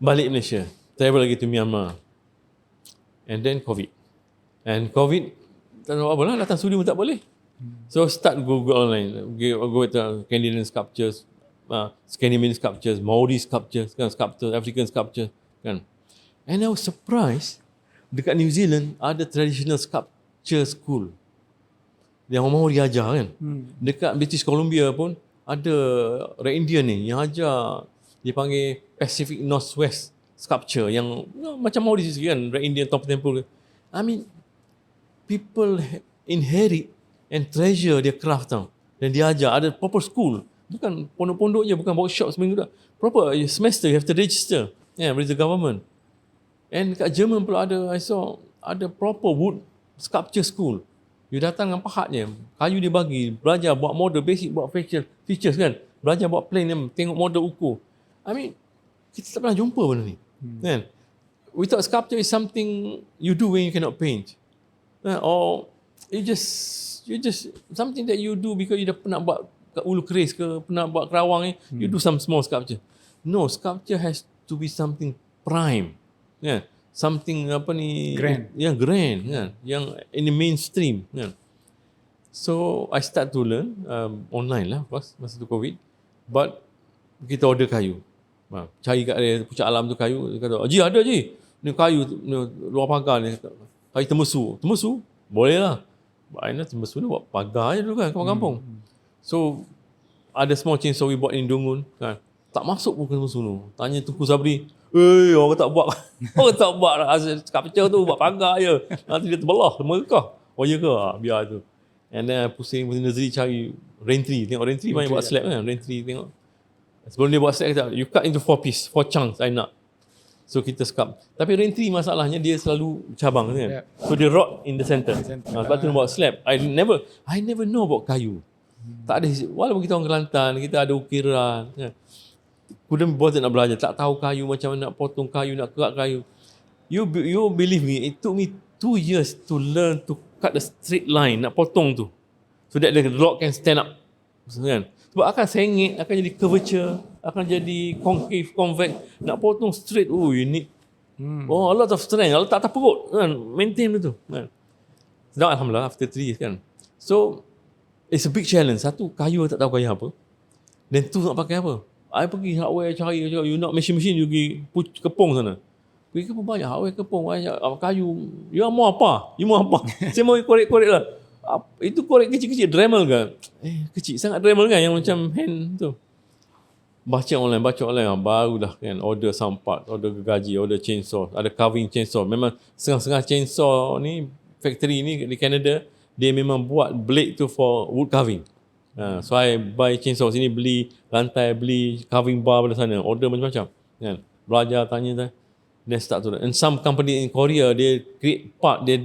balik Malaysia, travel lagi to Myanmar, and then COVID, tak tahu apa lah, datang studio pun tak boleh. So start Google online, go to Canadian sculptures, Scandinavian sculptures, Maori sculptures, kan, sculptures, African sculptures, kan. And I was surprised, dekat New Zealand ada traditional sculpture school yang orang Maori ajar, kan. Dekat British Columbia pun ada orang Indian ni yang ajar, dia panggil Pacific Northwest sculpture yang macam Maori sikit, kan, orang Indian top temple. I mean, people inherit and treasure their craft tau. Dan dia ajar, ada proper school. Bukan pondok-pondok je, bukan workshop seminggu dah. Proper semester, you have to register, with the government. And kat Jerman pula ada, I saw, ada proper wood sculpture school. You datang dengan pahatnya, kayu dia bagi, belajar buat model, basic buat features, kan. Belajar buat plane, tengok model ukur. I mean, kita tak pernah jumpa benda ni. Kan? We thought sculpture is something you do when you cannot paint. Or you just something that you do because you dah pernah buat kat Ulu Keris ke, pernah buat Kerawang ni, you do some small sculpture. No, sculpture has to be something prime, kan? Something grand. Yang grand, kan? Yang in the mainstream, kan? So I start to learn online lah, of course, masa tu COVID. But kita order kayu, cari kat dia puncak alam tu kayu, dia kata, Ji ada Ji, ni kayu ni, luar pagar ni, kayu tembusu, boleh lah. Aina tembusu ni buat pagar je dulu, kan, kampung-kampung. So ada small chainsaw we buat in Dungun, kan. Tak masuk pun tembusu tu. Tanya Tunku Sabri, orang tak buat. Orang tak buat lah. Sculpture tu buat pagar je. Nanti dia terbelah, merkah. Oh ya ke? Biar tu. And then pusing Nazri cari rain tree. Tengok rain tree banyak buat slab, kan. Rain tree tengok. Sebelum dia buat slab, kata, you cut into 4 piece, 4 chunks, I nak. So kita sculpt. Tapi rain tree masalahnya dia selalu cabang, kan. So dia rot in the center. Sebab tu buat slab. I never know about kayu. Tak ada, walaupun kita orang Kelantan, kita ada ukiran, kan. Couldn't bother nak belajar, tak tahu kayu, macam mana nak potong kayu, nak kerak kayu. You believe me, it took me 2 years to learn to cut the straight line, nak potong tu, so that the log can stand up, kan. Sebab akan sengit, akan jadi curvature, akan jadi concave, convex. Nak potong straight, you need a lot of strength. Kalau tak perut, kan, maintain tu, kan. Sedang alhamdulillah after 3 years, kan. So it's a big challenge. Satu, kayu tak tahu kayu apa. Dan tu nak pakai apa? I pergi hardware cari, you nak mesin-mesin, you pergi kepung sana. Pergi kepung banyak, hardware kepung banyak, kayu. You mau apa? Saya mau korek-korek lah. Itu korek kecil-kecil, Dremel kan? Kecil sangat Dremel kan, yang macam hand tu. Baca online, barulah kan, order some part, order gergaji, order chainsaw, ada carving chainsaw. Memang setengah-setengah chainsaw ni, factory ni di Canada, dia memang buat blade tu for wood carving. So I buy chainsaw sini, beli lantai, beli carving bar pada sana, order macam-macam, kan. Belajar, tanya, then start to learn. And some company in Korea, they create part, they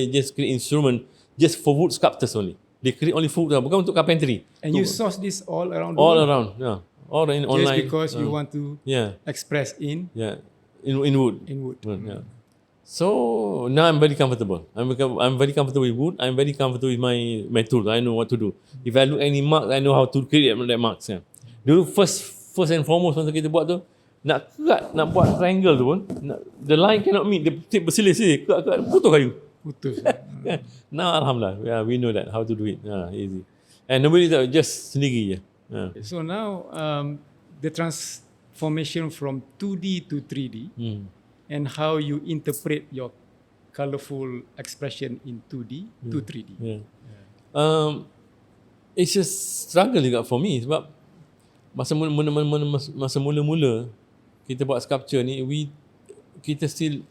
just create instrument just for wood sculptors only. They create only food, bukan untuk carpentry. And you source this all around the all world? Around, yeah. All in just online. Just because you want to express in wood. In wood. Yeah. So now I'm very comfortable. I'm very comfortable with wood. I'm very comfortable with my tools. I know what to do. If I look any mark, I know how to create that marks. Yeah. Dulu first and foremost masa kita buat tu, nak kerat, nak buat triangle tu pun, the line cannot meet. Dia berselisih, kerat, putus kayu. Now alhamdulillah, we know that how to do it. Easy. And nobody just sendiri je. So now the transformation from 2D to 3D. And how you interpret your colourful expression in 2D to 3D. It's a struggle juga for me sebab masa mula-mula kita buat sculpture ni, kita still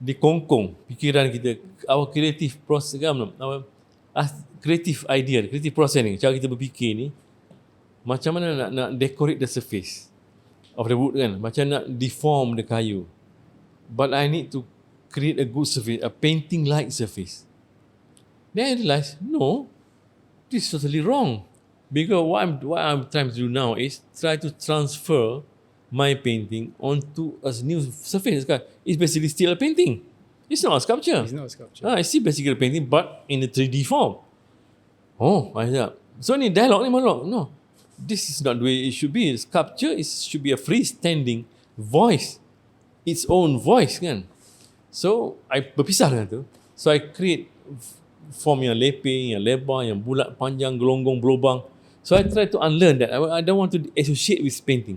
dikongkong fikiran kita, our creative process, our creative idea, creative process ni, cara kita berfikir ni, macam mana nak decorate the surface of the wood, kan, macam nak deform the kayu. But I need to create a good surface, a painting-like surface. Then I realized, no, this is totally wrong. Because what I'm trying to do now is try to transfer my painting onto a new surface. It's basically still a painting. It's not a sculpture. It's still basically a painting, but in a 3D form. I said, so ni dialogue ni monologue. No, this is not the way it should be. Sculpture should be a freestanding, voice, its own voice kan. So I berpisah dengan tu. So I create form yang leping, yang lebar, yang bulat, panjang, gelonggong, berlubang. So I try to unlearn that. I don't want to associate with painting.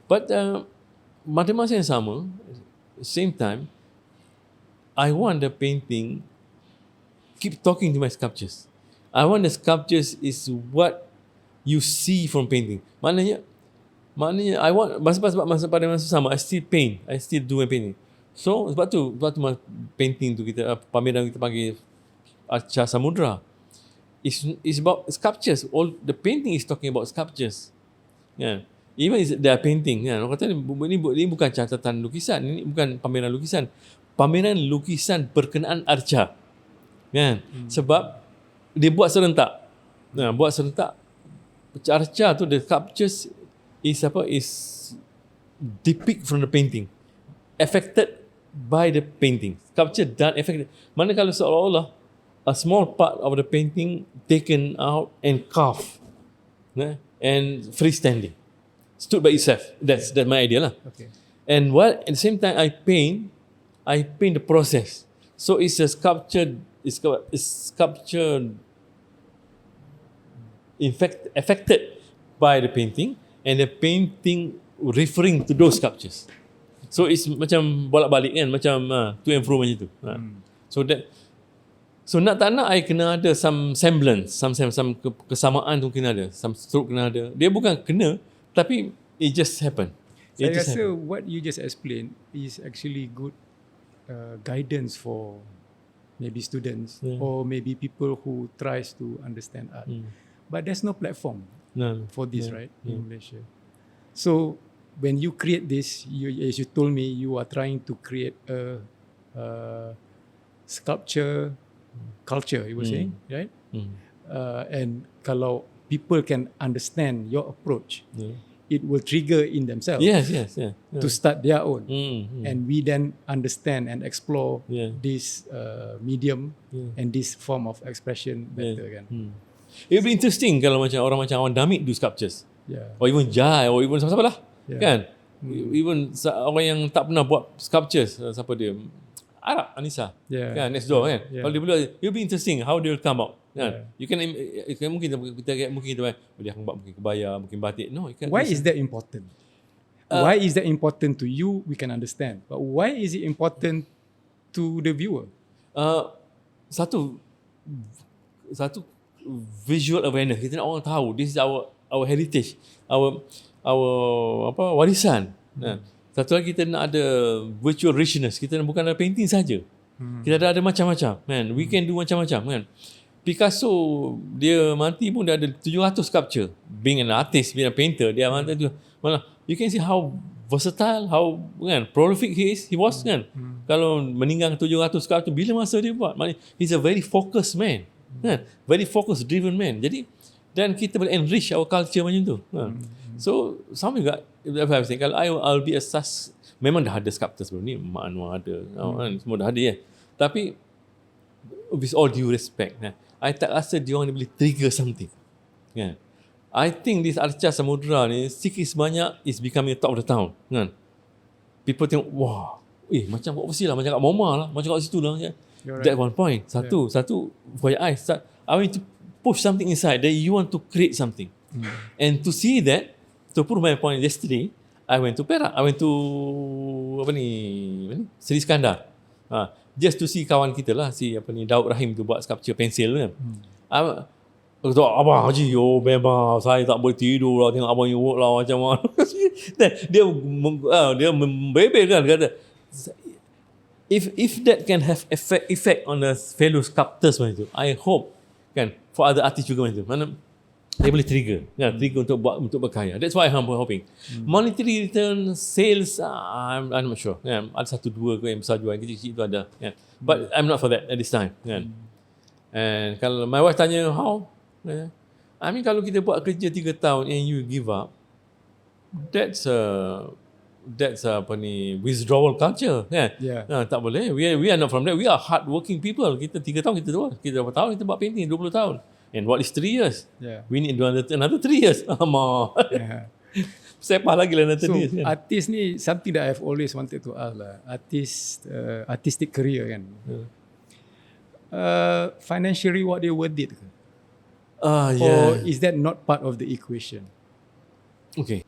But pada masa yang sama, same time, I want the painting keep talking to my sculptures. I want the sculptures is what you see from painting. Maknanya I want pada masa sama I still paint, I still do my painting. So sebab tu painting tu kita pameran kita panggil Arca Samudra. It's about sculptures. All the painting is talking about sculptures. Yeah. Even they are painting. Yeah. Orang kata ini bukan catatan lukisan, ini bukan pameran lukisan. Pameran lukisan berkenaan arca. Kan? Sebab dia buat serentak. Nah, buat serentak. Arca tu the sculptures is depict from the painting. Affected by the painting. Sculpture done affected. Mana kalau seolah-olah a small part of the painting taken out and carved, and freestanding, stood by itself. That's my idea lah. Okay. And while at the same time I paint the process. So it's a sculpture. It's sculpture affected by the painting, and the painting referring to those sculptures. So it's macam bolak-balik kan, macam to and fro macam tu. So nak tak nak I kena ada some semblance, some kesamaan tu kena ada, some stroke kena ada. Dia bukan kena, tapi it just happen. Saya rasa what you just explained is actually good guidance for maybe students or maybe people who tries to understand art. But there's no platform for this, right, in Malaysia. So when you create this, as you told me, you are trying to create a sculpture culture, you were saying, right? And kalau people can understand your approach, it will trigger in themselves to start their own. And we then understand and explore this medium and this form of expression better kan. It will be interesting kalau macam orang Damit do sculptures. Or even Jai, or even siapa lah. Kan? Even orang yang tak pernah buat sculptures, siapa dia? Arab, Anissa. Kan, next door kan. Kalau dia boleh, it will be interesting how they will come out. Kan? You can mungkin kita boleh buat mungkin kebaya, mungkin batik. No, you can. Why is that important? Why is that important to you? We can understand. But why is it important to the viewer? Satu visual awareness. Kita nak orang tahu this is our heritage, our warisan. Satu lagi kita nak ada virtual richness. Kita bukan ada painting saja. Kita ada macam-macam. Man, we can do macam-macam kan. Picasso dia mati pun dia ada 700 sculpture. Being an artist, being a painter, dia mati tu. Malah you can see how versatile, how prolific he was kan. Kalau meninggal 700 sculpture, bila masa dia buat? Maksudnya he's a very focused man. Kan? Very focused, driven man. Jadi dan kita boleh enrich our culture macam tu. So sama juga kalau I'll be a memang dah ada sculptor sebelum ni, Mak Anwar ada, semua dah ada tapi with all due respect, I tak rasa dia orang ni boleh trigger something. I think this Arca Samudra ni sikit sebanyak is becoming top of the town. People tengok, wah, macam kat overseas lah, macam kat MoMA lah, macam kat situ lah. That one point. Satu for your eyes, I want to push something inside that you want to create something. And to see that, to prove my point yesterday, I went to Perak. I went to Seri Iskandar. Just to see kawan kita lah, si Daud Rahim tu buat sculpture pensil kan. Aku kata, abang Haji, memang saya tak boleh tidur lah tengok abang you work lah macam mana. dia membebel kan, kata if that can have effect on the fellow sculptors macam tu, I hope kan for other artists juga macam tu. Mana dia boleh trigger untuk berkarya. That's why I'm hoping. Monetary return, sales, I'm not sure. Ada 1-2 yang besar jual, yang kecil-kecil tu ada. But I'm not for that at this time. And kalau my wife tanya how, I mean kalau kita buat kerja 3 tahun and you give up, that's withdrawal culture kan. Tak boleh. We are not from that. We are hard working people. Kita 3 tahun kita buat. Kita berapa tahun kita buat painting, 20 tahun. And what is 3 years? We need another 3 years. Sepah lagi lah nanti So ni kan. artist ni something that I've always wanted to ask lah. Artistic career kan. Financial reward dia worth it ke? Or is that not part of the equation? Okay.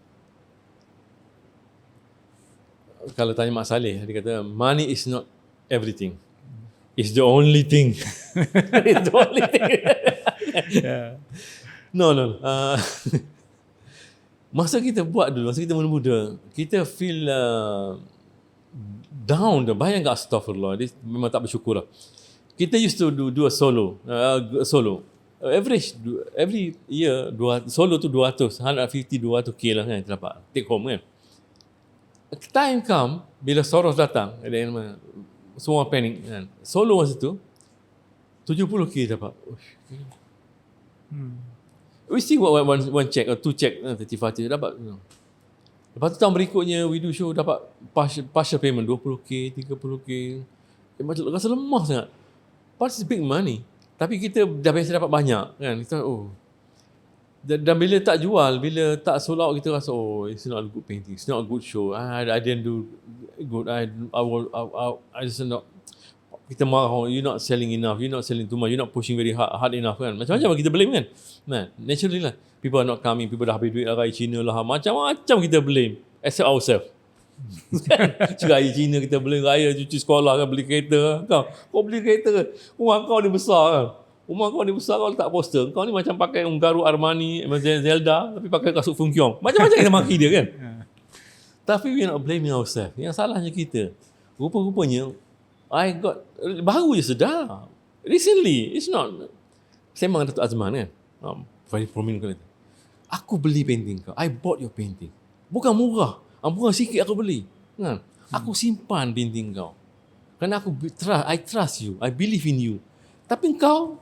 Kalau tanya Mak Saleh, dia kata money is not everything. It's the only thing. It's the only thing. No. Masa kita buat dulu, masa kita muda-muda, kita feel down dah. Bayang tak, astagfirullah. Dia memang tak bersyukur lah. Kita used to do a solo. Average, every year, solo tu 150-200k lah kan, kita dapat take home kan. Time come, bila Soros datang, semua panik kan. Solo masa tu, 70k dapat. We still buat one check or two check, 35 dapat. Lepas tu tahun berikutnya, we do show dapat partial payment, 20k, 30k. Macam rasa lemah sangat. But it's big money. Tapi kita dah biasa dapat banyak kan. Kita dan bila tak jual, bila tak sold out, kita rasa it's not a good painting, it's not a good show. I didn't do good. I just not. Kita marah, you're not selling enough, you're not selling too much, you're not pushing very hard enough kan. Macam-macam kita blame kan. Naturally lah. People are not coming, people dah habis duit lah, raya Cina lah, macam-macam kita blame. Except ourselves. Juga raya Cina kita beli raya cuci sekolah kan, beli kereta. Kau beli kereta kan, rumah kau ni besar kan. Rumah kau ni besar, kau letak poster. Kau ni macam pakai Unggaru Armani, Zelda, tapi pakai kasut Fung Kiong. Macam-macam kita maki dia kan. Tapi we are not blaming ourselves. Yang salahnya kita. Rupa-rupanya, baru je sedar. Recently, it's not. Sembang Datuk Azman kan. Very prominent kali. Aku beli painting kau. I bought your painting. Bukan murah. Murah sikit aku beli. Kan? Aku simpan painting kau. Kerana I trust you. I believe in you. Tapi kau,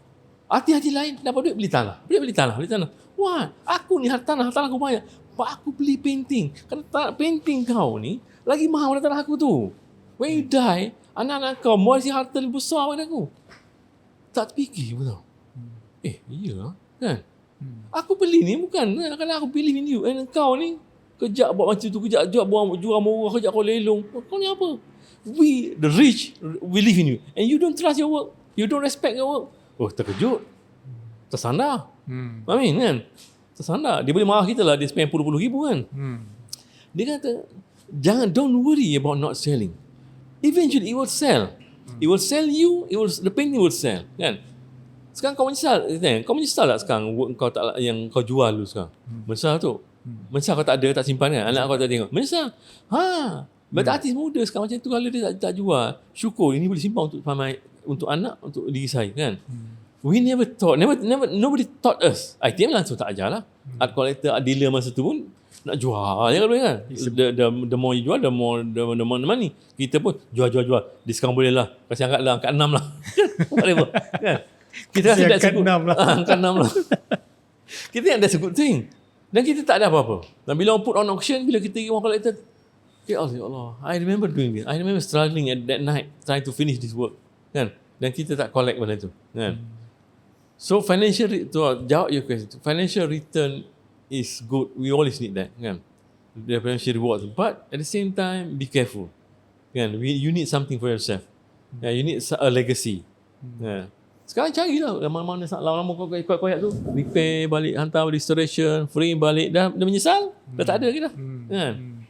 hati-hati lain, dapat duit beli tanah. Beli tanah. Wah, aku ni tanah aku banyak. Aku beli painting. Kerana painting kau ni, lagi mahal daripada tanah aku tu. When you die, anak-anak kau mau isi harta lebih besar daripada aku. Tak terfikir betul. Iya kan? Aku beli ni bukan kerana aku believe in you. And kau ni, kejap buat macam tu, kejap jual murah, kejap kau lelong. Kau ni apa? We, the rich, we live in you. And you don't trust your work. You don't respect your work. Terkejut. Tersandar. Amin kan? Tersandar. Dia boleh marah kita lah. Dia spend puluh-puluh ribu kan? Dia kata, don't worry about not selling. Eventually, it will sell. It will sell you, the painting will sell. Kan? Sekarang kau menyesal. Kau menyesal tak sekarang work kau tak, yang kau jual dulu sekarang? Menyesal tu. Menyesal kau tak ada, tak simpan kan? Anak kau tak tengok. Menyesal. Berarti artis muda sekarang macam tu, kalau dia tak jual, syukur ini boleh simpan untuk pamer, untuk anak, untuk diri saya kan. We never thought, nobody taught us. ITM langsung tak ajar lah. Art collector, art dealer masa tu pun nak jual je kan. The more you jual, the more money. Kita pun jual. Diskaun boleh lah. Kasih angkat 6 lah. Whatever. Kan? Kita rasa that's a good, angkat 6 lah. Kita yang that's a good thing. Dan kita tak ada apa-apa. Dan bila orang put on auction, bila kita pergi orang collector, ya Allah, I remember doing this. I remember struggling at that night, trying to finish this work. Kan? Dan kita tak collect benda tu. Kan? So jawab your question. Financial return is good. We always need that. Kan? The financial rewards. But at the same time, be careful. Kan? You need something for yourself. You need a legacy. Kan? Sekarang carilah mana-mana lama-lama kau koyak tu, repair balik, hantar restoration, frame balik, dah menyesal, dah tak ada lagi dah. Kan?